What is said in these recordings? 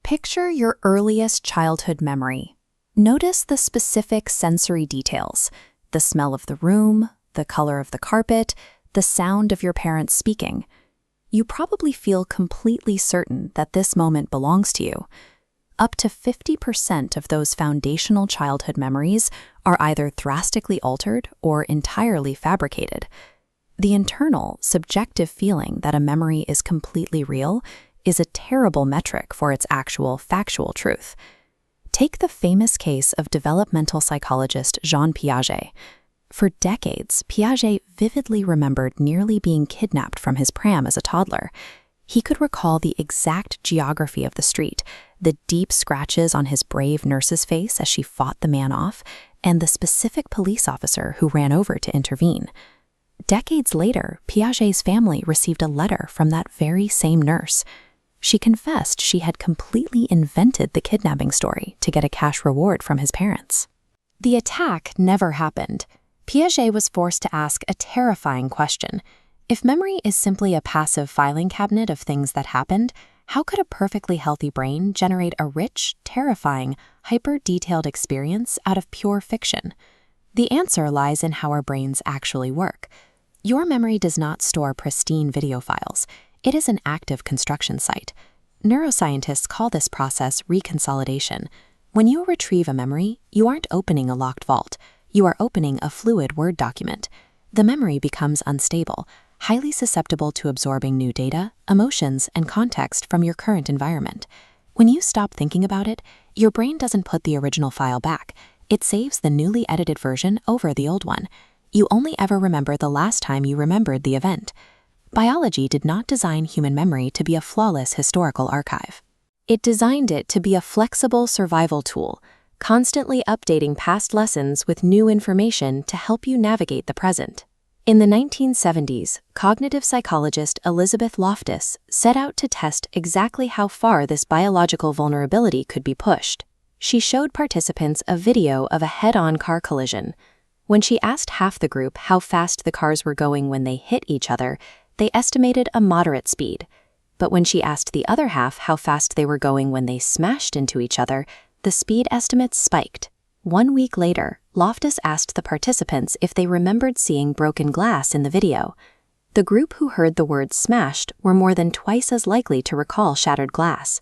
Picture your earliest childhood memory. Notice the specific sensory details, the smell of the room, the color of the carpet, the sound of your parents speaking. You probably feel completely certain that this moment belongs to you. Up to 50% of those foundational childhood memories are either drastically altered or entirely fabricated. The internal, subjective feeling that a memory is completely real is a terrible metric for its actual factual truth. Take the famous case of developmental psychologist Jean Piaget. For decades, Piaget vividly remembered nearly being kidnapped from his pram as a toddler. He could recall the exact geography of the street, the deep scratches on his brave nurse's face as she fought the man off, and the specific police officer who ran over to intervene. Decades later, Piaget's family received a letter from that very same nurse. She confessed she had completely invented the kidnapping story to get a cash reward from his parents. The attack never happened. Piaget was forced to ask a terrifying question. If memory is simply a passive filing cabinet of things that happened, how could a perfectly healthy brain generate a rich, terrifying, hyper-detailed experience out of pure fiction? The answer lies in how our brains actually work. Your memory does not store pristine video files. It is an active construction site. Neuroscientists call this process reconsolidation. When you retrieve a memory, you aren't opening a locked vault. You are opening a fluid Word document. The memory becomes unstable, highly susceptible to absorbing new data, emotions, and context from your current environment. When you stop thinking about it, your brain doesn't put the original file back. It saves the newly edited version over the old one. You only ever remember the last time you remembered the event. Biology did not design human memory to be a flawless historical archive. It designed it to be a flexible survival tool, constantly updating past lessons with new information to help you navigate the present. In the 1970s, cognitive psychologist Elizabeth Loftus set out to test exactly how far this biological vulnerability could be pushed. She showed participants a video of a head-on car collision. When she asked half the group how fast the cars were going when they hit each other, they estimated a moderate speed. But when she asked the other half how fast they were going when they smashed into each other, the speed estimates spiked. 1 week later, Loftus asked the participants if they remembered seeing broken glass in the video. The group who heard the word smashed were more than twice as likely to recall shattered glass.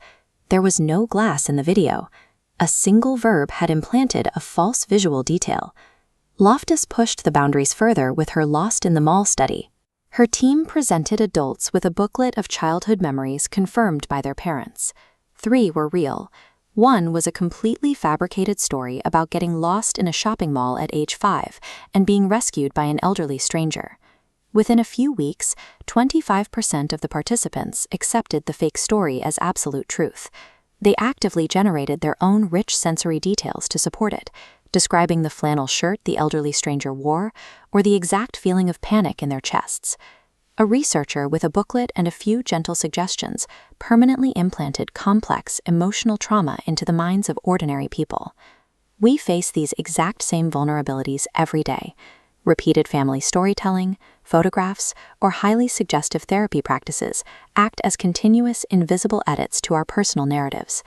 There was no glass in the video. A single verb had implanted a false visual detail. Loftus pushed the boundaries further with her Lost in the Mall study. Her team presented adults with a booklet of childhood memories confirmed by their parents. 3 were real. 1 was a completely fabricated story about getting lost in a shopping mall at age 5 and being rescued by an elderly stranger. Within a few weeks, 25% of the participants accepted the fake story as absolute truth. They actively generated their own rich sensory details to support it, describing the flannel shirt the elderly stranger wore or the exact feeling of panic in their chests. A researcher with a booklet and a few gentle suggestions permanently implanted complex emotional trauma into the minds of ordinary people. We face these exact same vulnerabilities every day. Repeated family storytelling, photographs, or highly suggestive therapy practices act as continuous invisible edits to our personal narratives.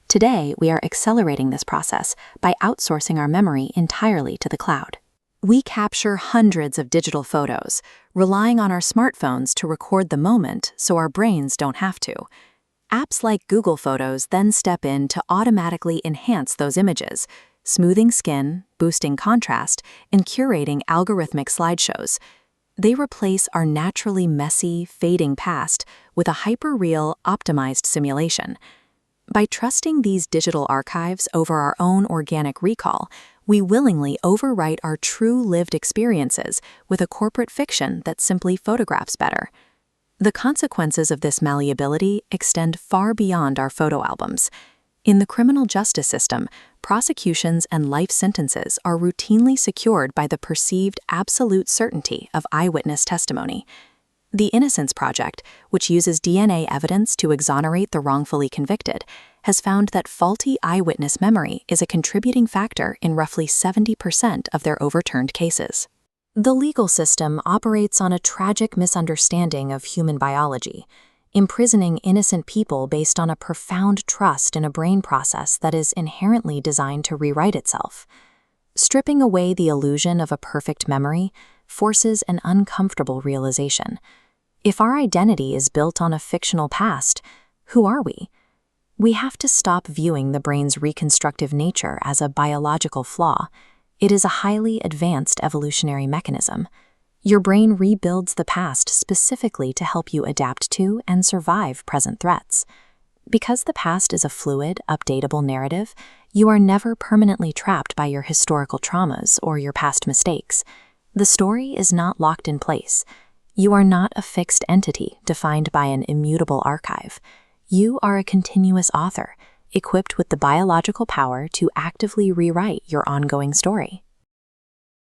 Today, we are accelerating this process by outsourcing our memory entirely to the cloud. We capture hundreds of digital photos, relying on our smartphones to record the moment so our brains don't have to. Apps like Google Photos then step in to automatically enhance those images, smoothing skin, boosting contrast, and curating algorithmic slideshows. They replace our naturally messy, fading past with a hyper-real, optimized simulation. By trusting these digital archives over our own organic recall, we willingly overwrite our true lived experiences with a corporate fiction that simply photographs better. The consequences of this malleability extend far beyond our photo albums. In the criminal justice system, prosecutions and life sentences are routinely secured by the perceived absolute certainty of eyewitness testimony. The Innocence Project, which uses DNA evidence to exonerate the wrongfully convicted, has found that faulty eyewitness memory is a contributing factor in roughly 70% of their overturned cases. The legal system operates on a tragic misunderstanding of human biology. imprisoning innocent people based on a profound trust in a brain process that is inherently designed to rewrite itself. Stripping away the illusion of a perfect memory forces an uncomfortable realization. If our identity is built on a fictional past, who are we? We have to stop viewing the brain's reconstructive nature as a biological flaw. It is a highly advanced evolutionary mechanism. Your brain rebuilds the past specifically to help you adapt to and survive present threats. Because the past is a fluid, updatable narrative, you are never permanently trapped by your historical traumas or your past mistakes. The story is not locked in place. You are not a fixed entity defined by an immutable archive. You are a continuous author, equipped with the biological power to actively rewrite your ongoing story.